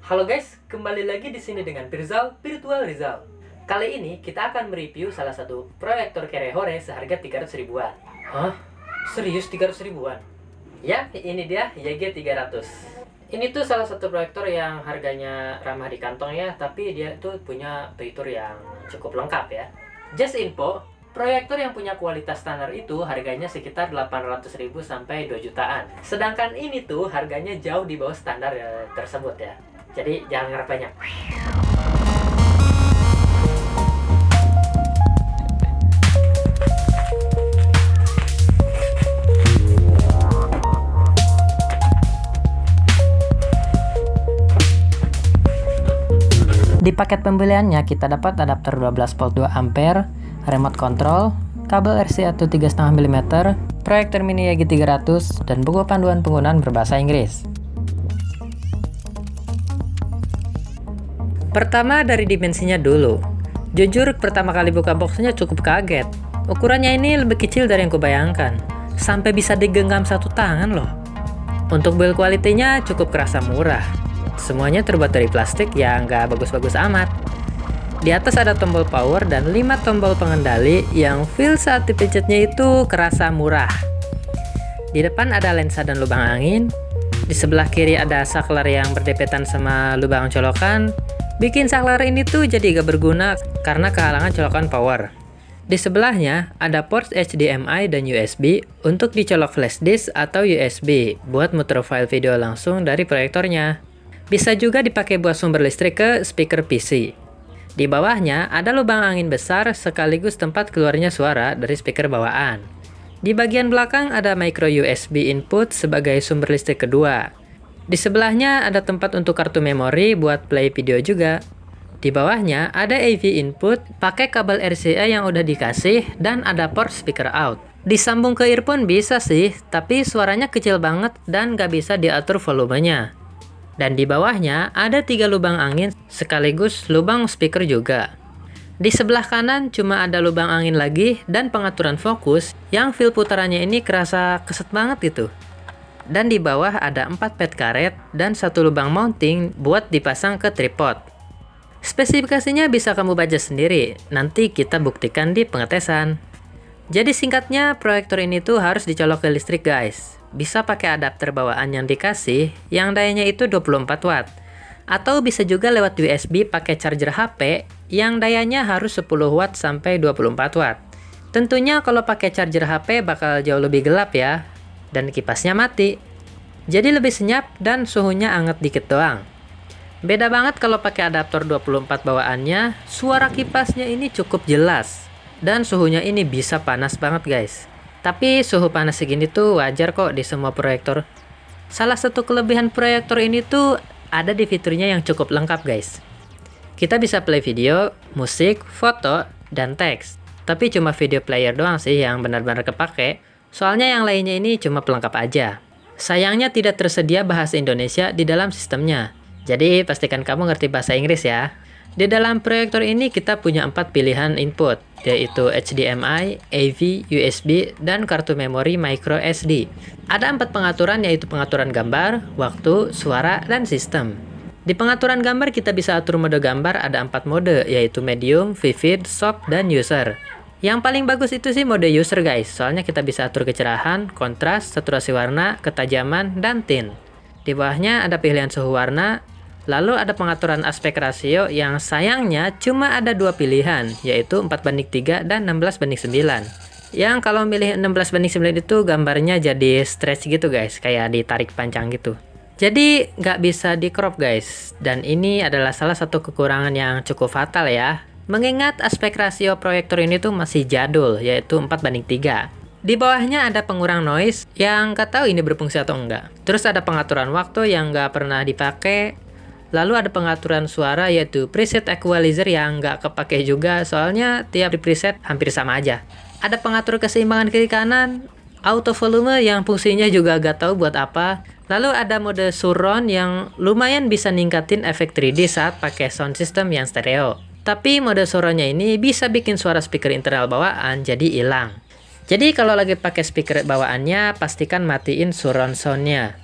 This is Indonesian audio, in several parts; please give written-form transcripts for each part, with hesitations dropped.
Halo guys, kembali lagi di sini dengan Pirzal, Virtual Rizal. Kali ini kita akan mereview salah satu proyektor Kerehore seharga 300 ribuan. Hah? Serius 300 ribuan? Ya, ini dia YG300. Ini tuh salah satu proyektor yang harganya ramah di kantong ya, tapi dia tuh punya fitur yang cukup lengkap ya. Just info, proyektor yang punya kualitas standar itu harganya sekitar 800 ribu sampai 2 jutaan. Sedangkan ini tuh harganya jauh di bawah standar tersebut ya. Jadi jangan ngarep banyak. Di paket pembeliannya kita dapat adapter 12 volt 2 ampere, remote control, kabel RCA 3,5 mm, proyektor mini YG300, dan buku panduan penggunaan berbahasa Inggris. Pertama dari dimensinya dulu. Jujur pertama kali buka boxnya cukup kaget. Ukurannya ini lebih kecil dari yang kubayangkan. Sampai bisa digenggam satu tangan loh. Untuk build quality-nya cukup kerasa murah. Semuanya terbuat dari plastik yang nggak bagus-bagus amat. Di atas ada tombol power dan 5 tombol pengendali yang feel saat dipijatnya itu kerasa murah. Di depan ada lensa dan lubang angin. Di sebelah kiri ada saklar yang berdepetan sama lubang colokan. Bikin saklar ini tuh jadi gak berguna karena kehalangan colokan power. Di sebelahnya ada port HDMI dan USB untuk dicolok flash disk atau USB buat muter file video langsung dari proyektornya. Bisa juga dipakai buat sumber listrik ke speaker PC. Di bawahnya ada lubang angin besar sekaligus tempat keluarnya suara dari speaker bawaan. Di bagian belakang ada micro USB input sebagai sumber listrik kedua. Di sebelahnya ada tempat untuk kartu memori buat play video juga. Di bawahnya ada AV input pakai kabel RCA yang udah dikasih dan ada port speaker out. Disambung ke earphone bisa sih, tapi suaranya kecil banget dan gak bisa diatur volumenya. Dan di bawahnya ada 3 lubang angin sekaligus lubang speaker juga. Di sebelah kanan cuma ada lubang angin lagi dan pengaturan fokus yang feel putarannya ini kerasa keset banget gitu. Dan di bawah ada 4 pad karet dan 1 lubang mounting buat dipasang ke tripod. Spesifikasinya bisa kamu baca sendiri, nanti kita buktikan di pengetesan. Jadi singkatnya, proyektor ini tuh harus dicolok ke listrik guys. Bisa pakai adapter bawaan yang dikasih, yang dayanya itu 24 watt. Atau bisa juga lewat USB pakai charger HP, yang dayanya harus 10 watt sampai 24 watt. Tentunya kalau pakai charger HP bakal jauh lebih gelap ya. Dan kipasnya mati. Jadi lebih senyap dan suhunya anget dikit doang. Beda banget kalau pakai adaptor 24 bawaannya, suara kipasnya ini cukup jelas. Dan suhunya ini bisa panas banget guys. Tapi suhu panas segini tuh wajar kok di semua proyektor. Salah satu kelebihan proyektor ini tuh ada di fiturnya yang cukup lengkap guys. Kita bisa play video, musik, foto, dan teks. Tapi cuma video player doang sih yang benar-benar kepake. Soalnya yang lainnya ini cuma pelengkap aja. Sayangnya tidak tersedia bahasa Indonesia di dalam sistemnya. Jadi pastikan kamu ngerti bahasa Inggris ya. Di dalam proyektor ini kita punya 4 pilihan input, yaitu HDMI, AV, USB, dan kartu memori micro SD. Ada 4 pengaturan yaitu pengaturan gambar, waktu, suara, dan sistem. Di pengaturan gambar kita bisa atur mode gambar ada 4 mode, yaitu medium, vivid, soft, dan user. Yang paling bagus itu sih mode user guys, soalnya kita bisa atur kecerahan, kontras, saturasi warna, ketajaman, dan tint. Di bawahnya ada pilihan suhu warna, lalu ada pengaturan aspek rasio yang sayangnya cuma ada 2 pilihan, yaitu 4:3 dan 16:9. Yang kalau milih 16:9 itu gambarnya jadi stretch gitu guys, kayak ditarik panjang gitu. Jadi nggak bisa di crop guys, dan ini adalah salah satu kekurangan yang cukup fatal ya. Mengingat aspek rasio proyektor ini tuh masih jadul, yaitu 4:3. Di bawahnya ada pengurang noise yang nggak tahu ini berfungsi atau enggak. Terus ada pengaturan waktu yang nggak pernah dipakai. Lalu ada pengaturan suara yaitu preset equalizer yang nggak kepake juga, soalnya tiap di preset hampir sama aja. Ada pengatur keseimbangan kiri kanan, auto volume yang fungsinya juga nggak tahu buat apa. Lalu ada mode surround yang lumayan bisa ningkatin efek 3D saat pakai sound system yang stereo. Tapi mode suaranya ini bisa bikin suara speaker internal bawaan jadi hilang. Jadi kalau lagi pakai speaker bawaannya, pastikan matiin surround sound-nya.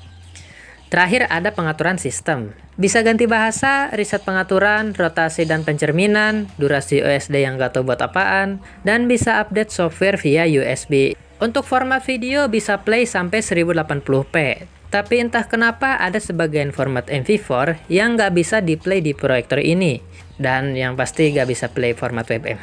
Terakhir ada pengaturan sistem. Bisa ganti bahasa, reset pengaturan, rotasi dan pencerminan, durasi OSD yang gak tahu buat apaan, dan bisa update software via USB. Untuk format video bisa play sampai 1080p. Tapi entah kenapa ada sebagian format MP4 yang gak bisa di play di proyektor ini. Dan yang pasti gak bisa play format WebM.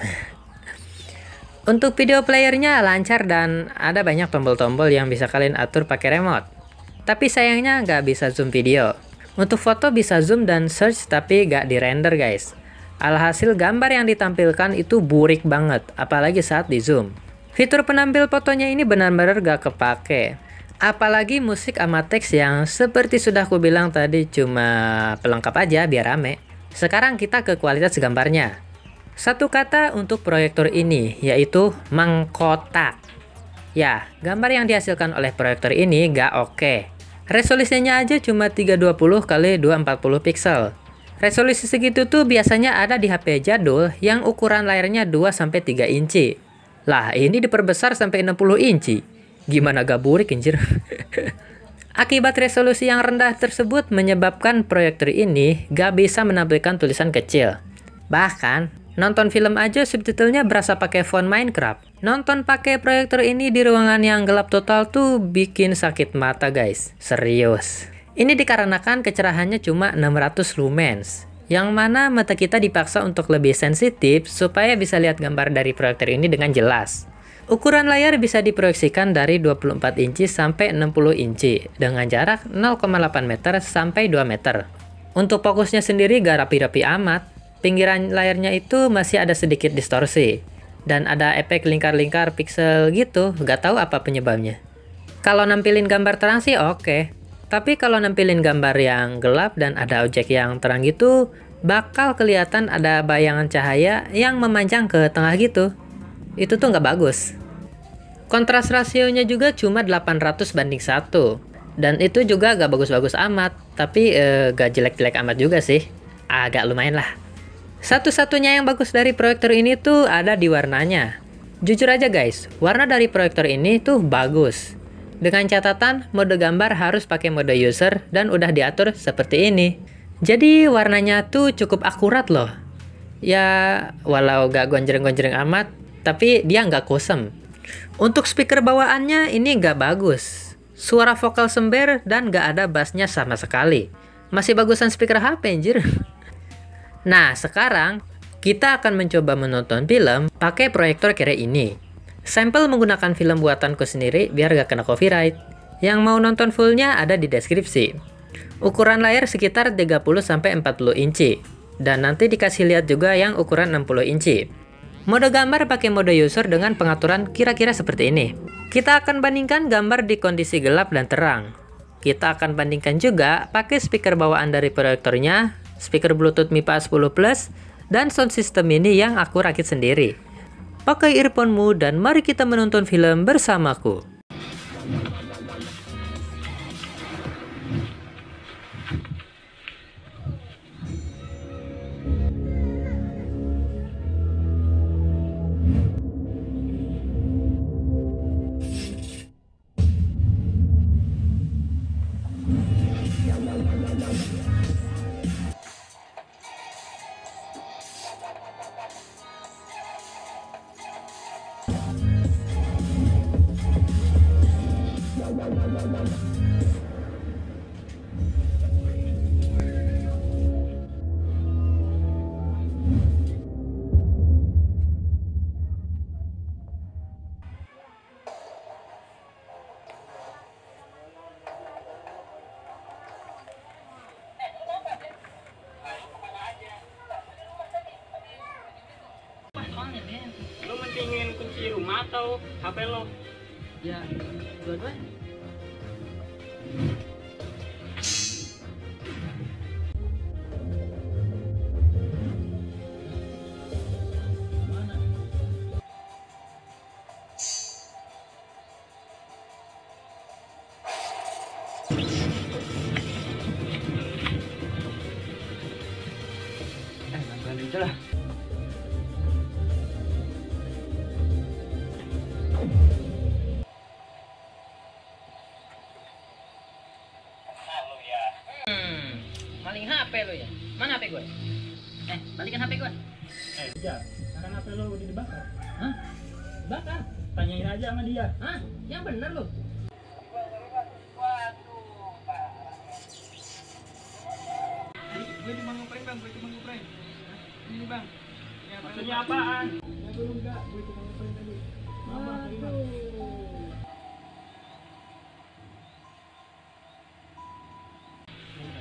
Untuk video playernya lancar dan ada banyak tombol-tombol yang bisa kalian atur pakai remote. Tapi sayangnya nggak bisa zoom video. Untuk foto bisa zoom dan search tapi nggak di render guys. Alhasil gambar yang ditampilkan itu burik banget, apalagi saat di zoom. Fitur penampil fotonya ini benar-benar gak kepake. Apalagi musik sama teks yang seperti sudah aku bilang tadi cuma pelengkap aja biar rame. Sekarang kita ke kualitas gambarnya. Satu kata untuk proyektor ini yaitu mengkotak. Ya, gambar yang dihasilkan oleh proyektor ini gak oke. Resolusinya aja cuma 320 x 240 pixel. Resolusi segitu tuh biasanya ada di HP jadul yang ukuran layarnya 2-3 inci. Lah, ini diperbesar sampai 60 inci. Gimana gak burik anjir? Akibat resolusi yang rendah tersebut menyebabkan proyektor ini gak bisa menampilkan tulisan kecil. Bahkan nonton film aja subtitlenya berasa pakai font Minecraft. Nonton pakai proyektor ini di ruangan yang gelap total tuh bikin sakit mata guys. Serius. Ini dikarenakan kecerahannya cuma 600 lumens. Yang mana mata kita dipaksa untuk lebih sensitif supaya bisa lihat gambar dari proyektor ini dengan jelas. Ukuran layar bisa diproyeksikan dari 24 inci sampai 60 inci dengan jarak 0,8 meter sampai 2 meter. Untuk fokusnya sendiri gak rapi-rapi amat. Pinggiran layarnya itu masih ada sedikit distorsi. Dan ada efek lingkar-lingkar pixel gitu, gak tahu apa penyebabnya. Kalau nampilin gambar terang sih oke. Tapi kalau nampilin gambar yang gelap dan ada objek yang terang gitu, bakal kelihatan ada bayangan cahaya yang memanjang ke tengah gitu. Itu tuh gak bagus. Kontras rasionya juga cuma 800:1. Dan itu juga gak bagus-bagus amat. Tapi gak jelek-jelek amat juga sih. Agak lumayan lah. Satu-satunya yang bagus dari proyektor ini tuh ada di warnanya. Jujur aja guys, warna dari proyektor ini tuh bagus. Dengan catatan, mode gambar harus pakai mode user dan udah diatur seperti ini. Jadi warnanya tuh cukup akurat loh. Ya, walau gak gonjreng-gonjreng amat, tapi dia nggak kusem. Untuk speaker bawaannya ini nggak bagus. Suara vokal sember dan nggak ada bassnya sama sekali. Masih bagusan speaker HP anjir. Nah, sekarang kita akan mencoba menonton film pakai proyektor kere ini. Sampel menggunakan film buatanku sendiri biar gak kena copyright. Yang mau nonton fullnya ada di deskripsi. Ukuran layar sekitar 30-40 inci. Dan nanti dikasih lihat juga yang ukuran 60 inci. Mode gambar pakai mode user dengan pengaturan kira-kira seperti ini. Kita akan bandingkan gambar di kondisi gelap dan terang. Kita akan bandingkan juga pakai speaker bawaan dari proyektornya, speaker Bluetooth MIPA 10 Plus, dan sound system ini yang aku rakit sendiri. Pakai earphone-mu dan mari kita menonton film bersamaku. Lo mendingin kunci rumah atau HP lo? Ya, dua-duanya. Balik aja lah. Lu ya. HP lo ya? Mana HP gue? Balikan HP gue. Ya, karena HP lo udah dibakar. Hah? Bakar? Tanyain aja sama dia. Hah? Yang bener lo? Gue cuma ngeprank bang, gue cuma ngeprank. Ini bang. Ya, maksudnya apaan? Ya belum enggak, gue cuma ngeprank tadi. Mama, terima.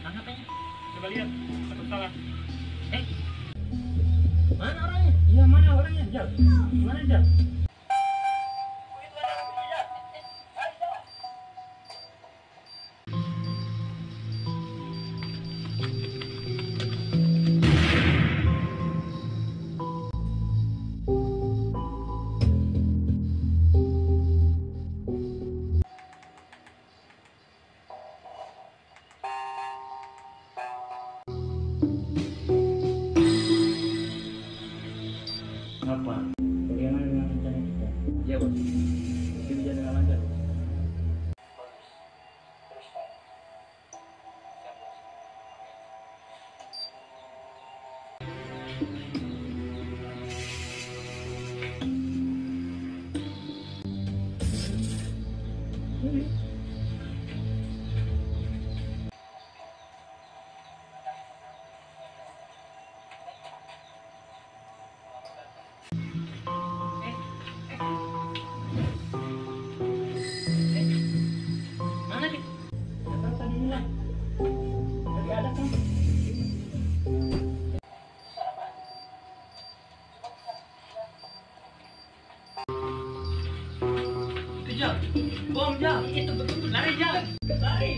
Datang HP-nya. Coba lihat, takut salah. Mana orangnya? Iya mana orangnya? Jal, mana Jal? Apa? Bagaimana dengan rencana kita? Iya bos. Mungkin dia dengan lancar. Mana nih? Datang tadi hilang. Gak ada kan? Itu Jal. Bom Jal. Itu betul. Lari Jal. Lari.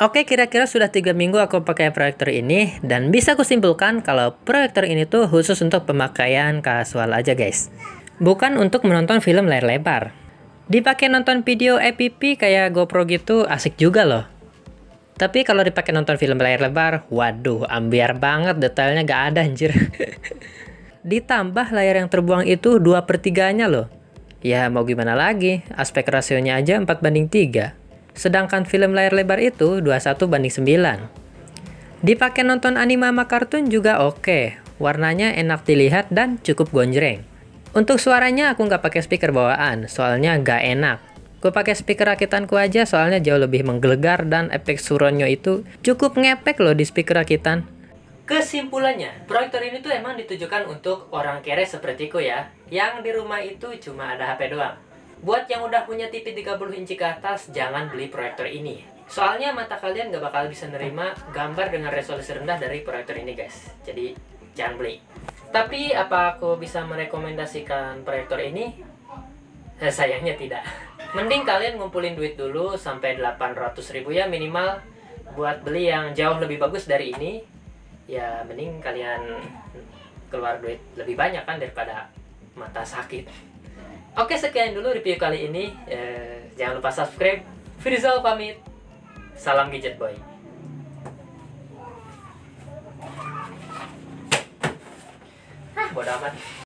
Oke, kira-kira sudah 3 minggu aku pakai proyektor ini, dan bisa aku simpulkan kalau proyektor ini tuh khusus untuk pemakaian kasual aja guys. Bukan untuk menonton film layar lebar. Dipakai nonton video APP kayak GoPro gitu asik juga loh. Tapi kalau dipakai nonton film layar lebar, waduh, ambiar banget, detailnya gak ada anjir. Ditambah layar yang terbuang itu 2/3-nya loh. Ya mau gimana lagi, aspek rasionya aja 4:3. Sedangkan film layar lebar itu 21:9. Dipakai nonton anime sama kartun juga oke. Warnanya enak dilihat dan cukup gonjreng. Untuk suaranya aku nggak pakai speaker bawaan, soalnya nggak enak. Gue pakai speaker rakitanku aja soalnya jauh lebih menggelegar dan efek suronyo itu cukup ngepek loh di speaker rakitan. Kesimpulannya, proyektor ini tuh emang ditujukan untuk orang kere sepertiku ya, yang di rumah itu cuma ada HP doang. Buat yang udah punya TV 30 inci ke atas, jangan beli proyektor ini. Soalnya mata kalian gak bakal bisa nerima gambar dengan resolusi rendah dari proyektor ini guys. Jadi jangan beli. Tapi apa aku bisa merekomendasikan proyektor ini? Sayangnya tidak. Mending kalian ngumpulin duit dulu sampai 800.000 ya minimal. Buat beli yang jauh lebih bagus dari ini, ya mending kalian keluar duit lebih banyak kan daripada mata sakit. Oke, sekian dulu review kali ini. Jangan lupa subscribe. Firzal pamit. Salam Gadget Boy. Bodoh amat.